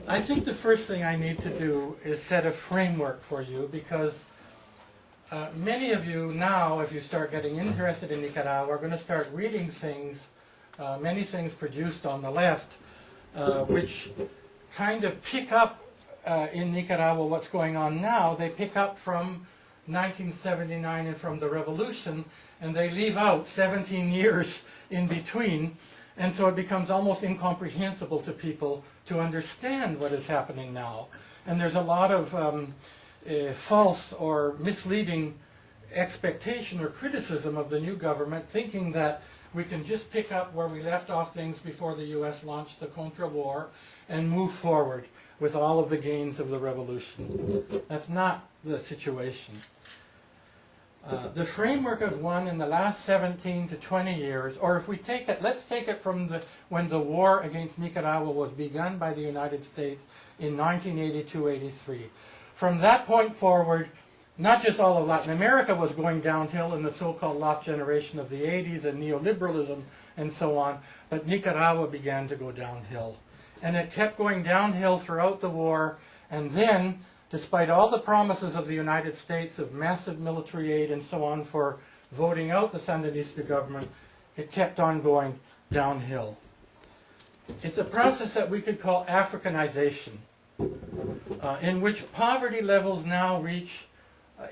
I think the first thing I need to do is set a framework for you, because many of you now, if you start getting interested in Nicaragua, are going to start reading things, many things produced on the left, which kind of pick up in Nicaragua what's going on now. They pick up from 1979 and from the revolution, and they leave out 17 years in between, and so it becomes almost incomprehensible to people to understand what is happening now. And there's a lot of false or misleading expectation or criticism of the new government, thinking that we can just pick up where we left off things before the U.S. launched the Contra War and move forward with all of the gains of the revolution. That's not the situation. The framework of one in the last 17 to 20 years, or if we take it, let's take it from when the war against Nicaragua was begun by the United States in 1982-83. From that point forward, not just all of Latin America was going downhill in the so-called lost generation of the 80s and neoliberalism and so on, but Nicaragua began to go downhill. And it kept going downhill throughout the war, and then, despite all the promises of the United States of massive military aid and so on for voting out the Sandinista government, it kept on going downhill. It's a process that we could call Africanization, in which poverty levels now reach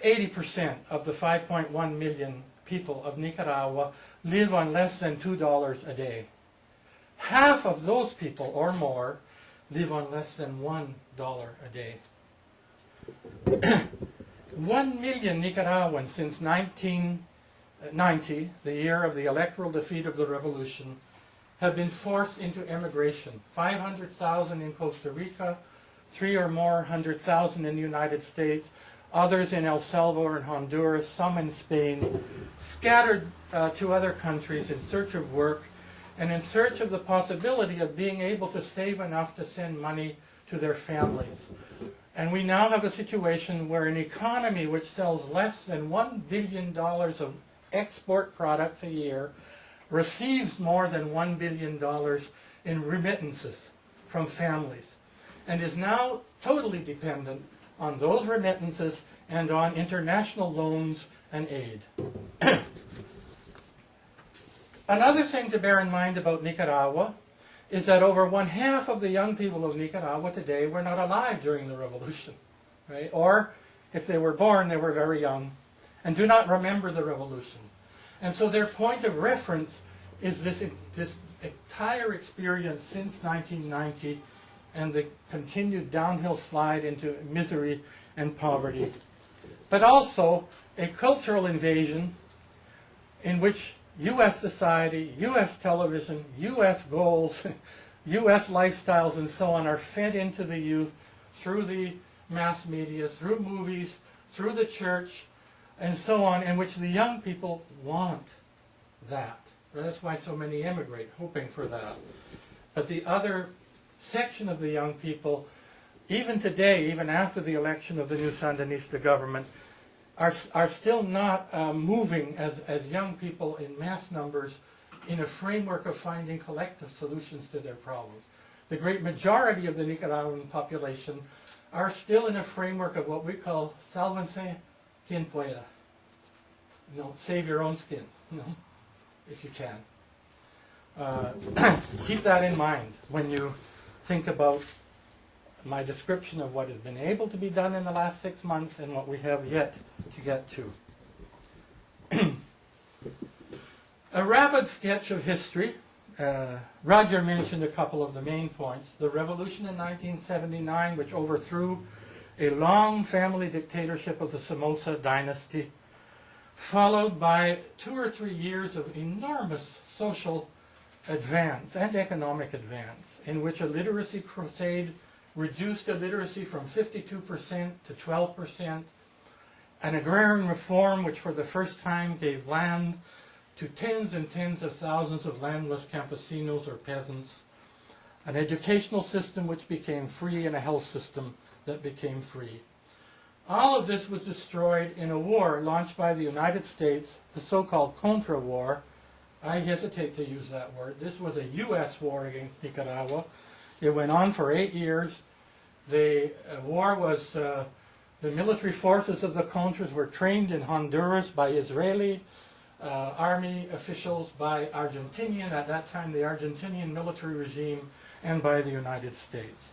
80% of the 5.1 million people of Nicaragua live on less than $2 a day. Half of those people or more live on less than $1 a day. 1 million Nicaraguans since 1990, the year of the electoral defeat of the revolution, have been forced into emigration. 500,000 in Costa Rica, 300,000 or more in the United States, others in El Salvador and Honduras, some in Spain, scattered to other countries in search of work and in search of the possibility of being able to save enough to send money to their families. And we now have a situation where an economy which sells less than $1 billion of export products a year receives more than $1 billion in remittances from families, and is now totally dependent on those remittances and on international loans and aid. Another thing to bear in mind about Nicaragua is that over 1/2 of the young people of Nicaragua today were not alive during the revolution, right? Or if they were born, they were very young and do not remember the revolution. And so their point of reference is this entire experience since 1990 and the continued downhill slide into misery and poverty, but also a cultural invasion in which U.S. society, U.S. television, U.S. goals, U.S. lifestyles and so on are fed into the youth through the mass media, through movies, through the church, and so on, in which the young people want that. That's why so many immigrate, hoping for that. But the other section of the young people, even today, even after the election of the new Sandinista government, are still not moving as young people in mass numbers in a framework of finding collective solutions to their problems. The great majority of the Nicaraguan population are still in a framework of what we call sálvense quien pueda. You know, save your own skin, you know, if you can. Keep that in mind when you think about my description of what has been able to be done in the last 6 months and what we have yet to get to. A rapid sketch of history. Roger mentioned a couple of the main points. The revolution in 1979, which overthrew a long family dictatorship of the Somoza dynasty, followed by 2 or 3 years of enormous social advance and economic advance, in which a literacy crusade reduced illiteracy from 52% to 12%, an agrarian reform which for the first time gave land to tens and tens of thousands of landless campesinos or peasants, an educational system which became free, and a health system that became free. All of this was destroyed in a war launched by the United States, the so-called Contra War. I hesitate to use that word. This was a U.S. war against Nicaragua. It went on for 8 years. The war was, the military forces of the Contras were trained in Honduras by Israeli army officials, by Argentinian, at that time the Argentinian military regime, and by the United States.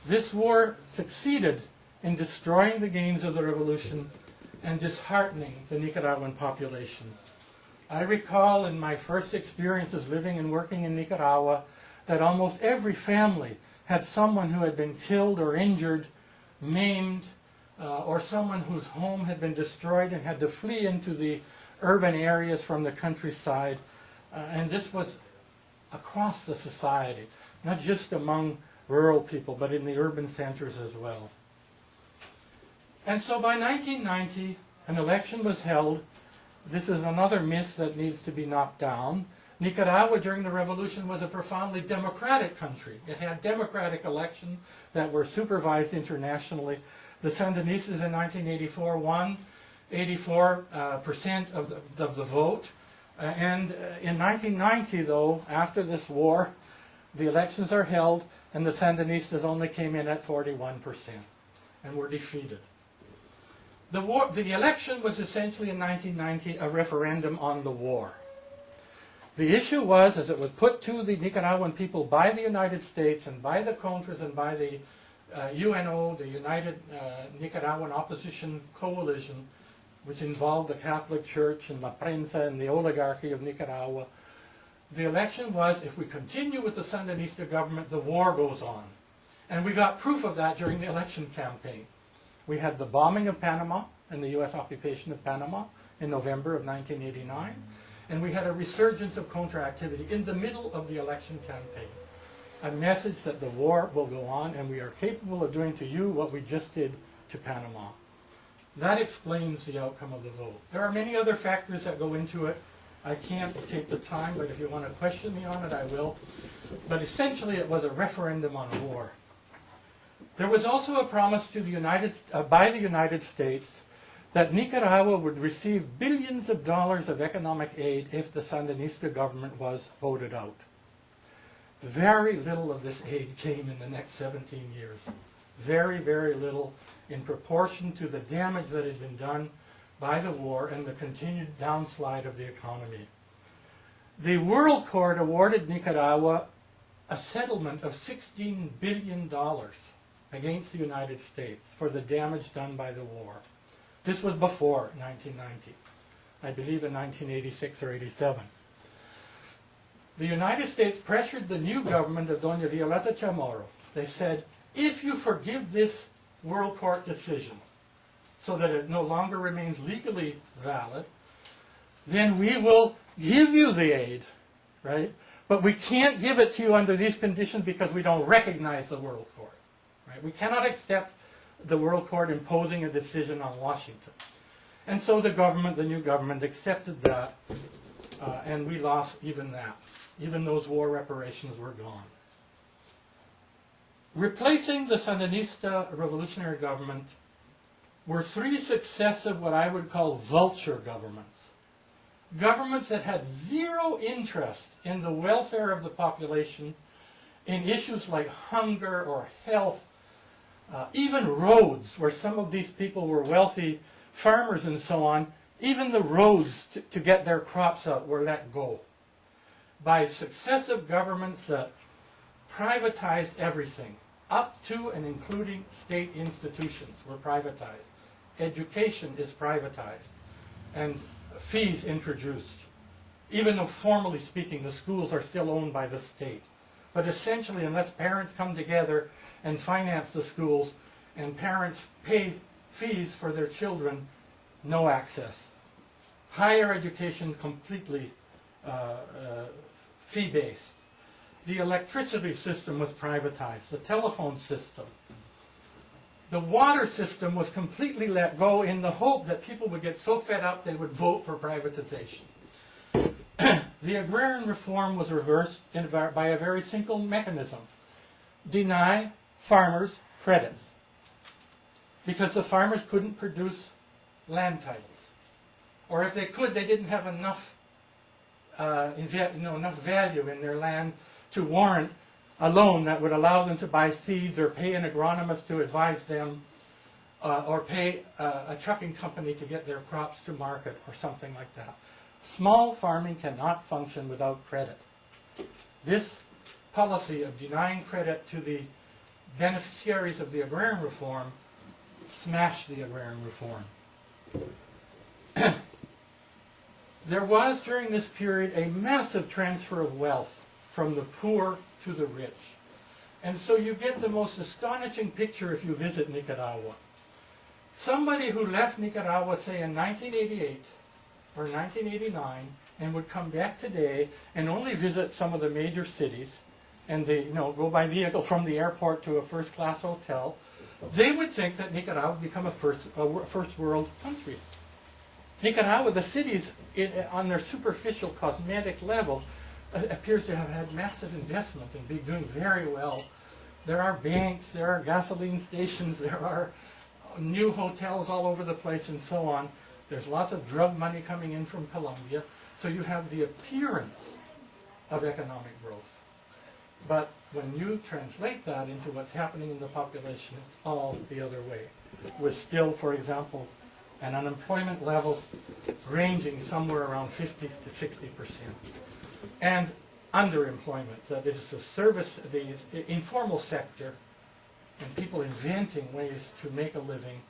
This war succeeded in destroying the gains of the revolution and disheartening the Nicaraguan population. I recall in my first experiences living and working in Nicaragua that almost every family had someone who had been killed or injured, maimed, or someone whose home had been destroyed and had to flee into the urban areas from the countryside. And this was across the society, not just among rural people, but in the urban centers as well. And so by 1990, an election was held. This is another myth that needs to be knocked down. Nicaragua during the revolution was a profoundly democratic country. It had democratic elections that were supervised internationally. The Sandinistas in 1984 won 84% of the vote. And in 1990, though, after this war, the elections are held, and the Sandinistas only came in at 41% and were defeated. The election was essentially in 1990 a referendum on the war. The issue was, as it was put to the Nicaraguan people by the United States and by the Contras and by the UNO, the United Nicaraguan Opposition Coalition, which involved the Catholic Church and La Prensa and the oligarchy of Nicaragua. The election was, if we continue with the Sandinista government, the war goes on. And we got proof of that during the election campaign. We had the bombing of Panama and the U.S. occupation of Panama in November of 1989. And we had a resurgence of Contra activity in the middle of the election campaign. A message that the war will go on and we are capable of doing to you what we just did to Panama. That explains the outcome of the vote. There are many other factors that go into it. I can't take the time, but if you want to question me on it, I will. But essentially it was a referendum on war. There was also a promise to by the United States that Nicaragua would receive billions of dollars of economic aid if the Sandinista government was voted out. Very little of this aid came in the next 17 years. Very, very little in proportion to the damage that had been done by the war and the continued downslide of the economy. The World Court awarded Nicaragua a settlement of $16 billion against the United States for the damage done by the war. This was before 1990, I believe in 1986 or 87. The United States pressured the new government of Doña Violeta Chamorro. They said, if you forgive this World Court decision so that it no longer remains legally valid, then we will give you the aid, right? But we can't give it to you under these conditions because we don't recognize the World Court. Right? We cannot accept the World Court imposing a decision on Washington. And so the government, the new government, accepted that, and we lost even that. Even those war reparations were gone. Replacing the Sandinista revolutionary government were three successive, what I would call vulture governments. Governments that had zero interest in the welfare of the population, in issues like hunger or health, even roads, where some of these people were wealthy farmers and so on, even the roads to get their crops out were let go by successive governments that privatized everything, up to and including state institutions were privatized. Education is privatized and fees introduced. Even though formally speaking the schools are still owned by the state. But essentially, unless parents come together and finance the schools and parents pay fees for their children, no access. Higher education completely fee-based. The electricity system was privatized, the telephone system. The water system was completely let go in the hope that people would get so fed up they would vote for privatization. The agrarian reform was reversed by a very simple mechanism. Deny farmers credits. Because the farmers couldn't produce land titles. Or if they could, they didn't have enough value in their land to warrant a loan that would allow them to buy seeds or pay an agronomist to advise them or pay a trucking company to get their crops to market or something like that. Small farming cannot function without credit. This policy of denying credit to the beneficiaries of the agrarian reform smashed the agrarian reform. There was, during this period, a massive transfer of wealth from the poor to the rich. And so you get the most astonishing picture if you visit Nicaragua. Somebody who left Nicaragua, say, in 1988 or 1989, and would come back today and only visit some of the major cities, and they, go by vehicle from the airport to a first-class hotel, they would think that Nicaragua would become a first world country. Nicaragua, the cities, on their superficial cosmetic level, appears to have had massive investment and be doing very well. There are banks, there are gasoline stations, there are new hotels all over the place and so on. There's lots of drug money coming in from Colombia. So you have the appearance of economic growth. But when you translate that into what's happening in the population, it's all the other way. With still, for example, an unemployment level ranging somewhere around 50 to 60%. And underemployment, that is the informal sector, and people inventing ways to make a living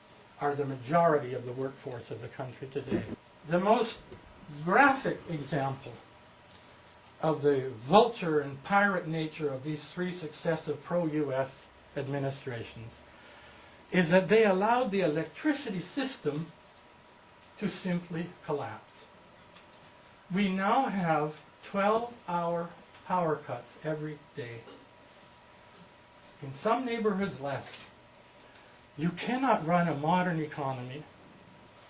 are the majority of the workforce of the country today. The most graphic example of the vulture and pirate nature of these three successive pro-U.S. administrations is that they allowed the electricity system to simply collapse. We now have 12-hour power cuts every day. In some neighborhoods less. You cannot run a modern economy.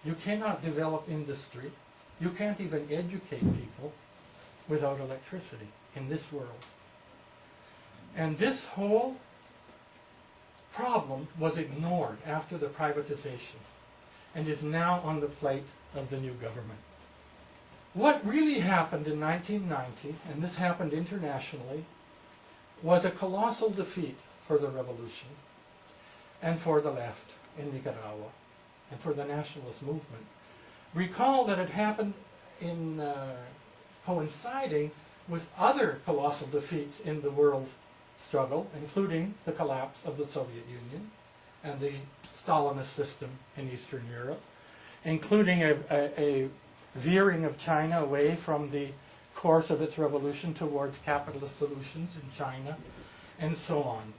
You cannot develop industry. You can't even educate people without electricity in this world. And this whole problem was ignored after the privatization and is now on the plate of the new government. What really happened in 1990, and this happened internationally, was a colossal defeat for the revolution and for the left in Nicaragua and for the nationalist movement. Recall that it happened in coinciding with other colossal defeats in the world struggle, including the collapse of the Soviet Union and the Stalinist system in Eastern Europe, including a veering of China away from the course of its revolution towards capitalist solutions in China, and so on.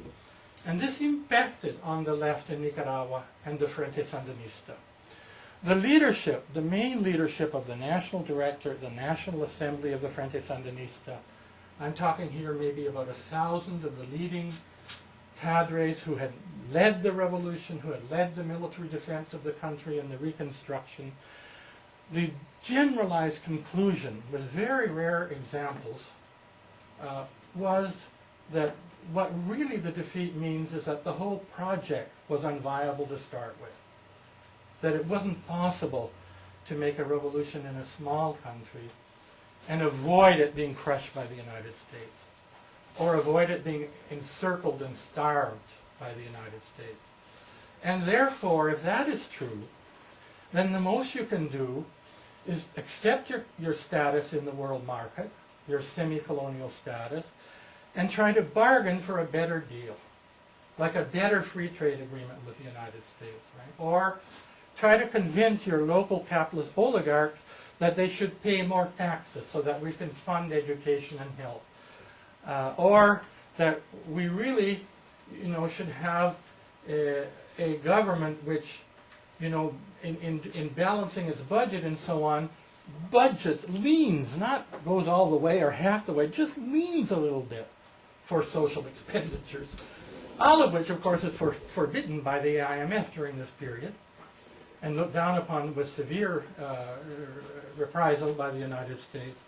And this impacted on the left in Nicaragua and the Frente Sandinista. The leadership, the main leadership of the National Director, the National Assembly of the Frente Sandinista, I'm talking here maybe about 1,000 of the leading cadres who had led the revolution, who had led the military defense of the country and the reconstruction. The generalized conclusion, with very rare examples, was that what really the defeat means is that the whole project was unviable to start with. That it wasn't possible to make a revolution in a small country and avoid it being crushed by the United States, or avoid it being encircled and starved by the United States. And therefore, if that is true, then the most you can do is accept your status in the world market, your semi-colonial status, and try to bargain for a better deal, like a better free trade agreement with the United States, right? Or try to convince your local capitalist oligarchs that they should pay more taxes so that we can fund education and health. Or that we really, should have a government which, in balancing its budget and so on, budgets, leans, not goes all the way or half the way, just leans a little bit for social expenditures. All of which, of course, is forbidden by the IMF during this period and looked down upon with severe reprisal by the United States.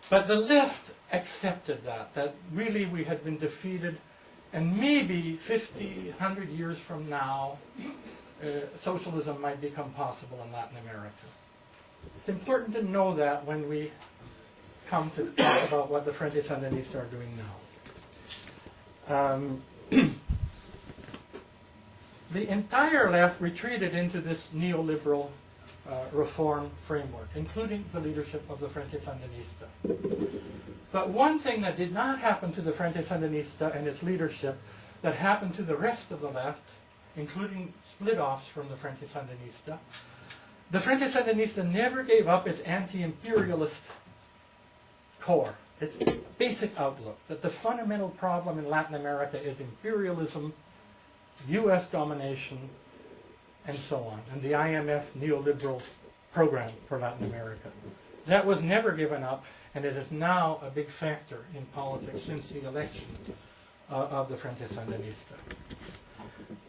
But the left accepted that really we had been defeated, and maybe 50, 100 years from now, socialism might become possible in Latin America. It's important to know that when we come to talk about what the Frente Sandinista are doing now. Um, the entire left retreated into this neoliberal reform framework, including the leadership of the Frente Sandinista. But one thing that did not happen to the Frente Sandinista and its leadership that happened to the rest of the left, including split-offs from the Frente Sandinista, the Frente Sandinista never gave up its anti-imperialist core, its basic outlook, that the fundamental problem in Latin America is imperialism, U.S. domination, and so on, and the IMF neoliberal program for Latin America. That was never given up, and it is now a big factor in politics since the election of the Frente Sandinista.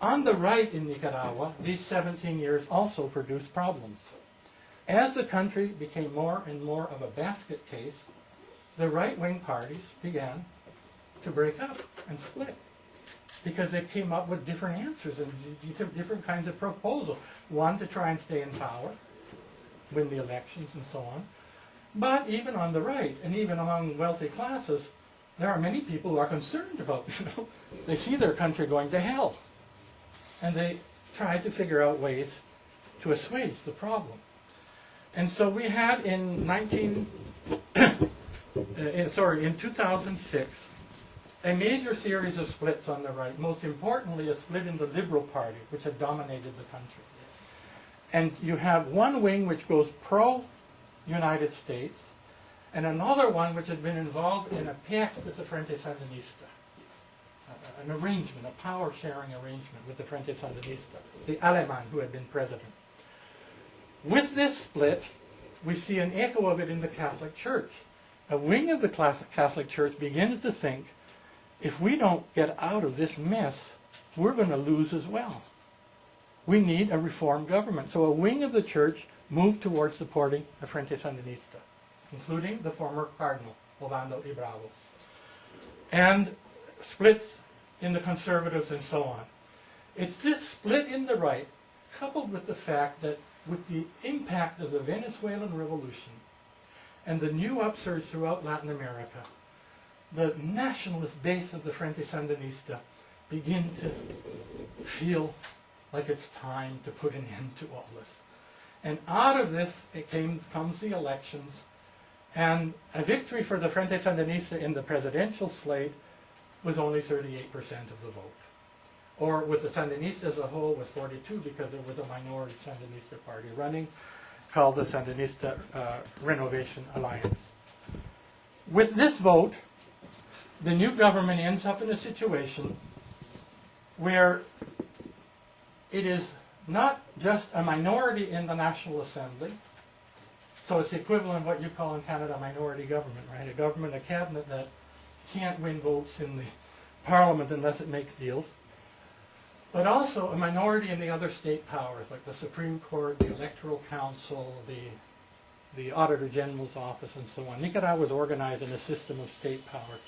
On the right in Nicaragua, these 17 years also produced problems. As the country became more and more of a basket case, the right-wing parties began to break up and split because they came up with different answers and different kinds of proposals. One, to try and stay in power, win the elections and so on. But even on the right, and even among wealthy classes, there are many people who are concerned about, they see their country going to hell. And they try to figure out ways to assuage the problem. And so we had in 2006, a major series of splits on the right, most importantly a split in the Liberal Party, which had dominated the country. And you have one wing which goes pro-United States, and another one which had been involved in a pact with the Frente Sandinista, an arrangement, a power-sharing arrangement with the Frente Sandinista, the Aleman who had been president. With this split, we see an echo of it in the Catholic Church. A wing of the Catholic Church begins to think, if we don't get out of this mess, we're going to lose as well. We need a reformed government. So a wing of the church moved towards supporting the Frente Sandinista, including the former Cardinal, Obando y Bravo, and splits in the conservatives and so on. It's this split in the right, coupled with the fact that with the impact of the Venezuelan Revolution and the new upsurge throughout Latin America, the nationalist base of the Frente Sandinista begin to feel like it's time to put an end to all this. And out of this comes the elections, and a victory for the Frente Sandinista in the presidential slate was only 38% of the vote. Or with the Sandinista as a whole was 42 because there was a minority Sandinista party running called the Sandinista Renovation Alliance. With this vote, the new government ends up in a situation where it is not just a minority in the National Assembly, so it's the equivalent of what you call in Canada a minority government, right? A government, a cabinet that can't win votes in the Parliament unless it makes deals, but also a minority in the other state powers, like the Supreme Court, the Electoral Council, the Auditor General's office, and so on. Nicaragua was organized in a system of state powers.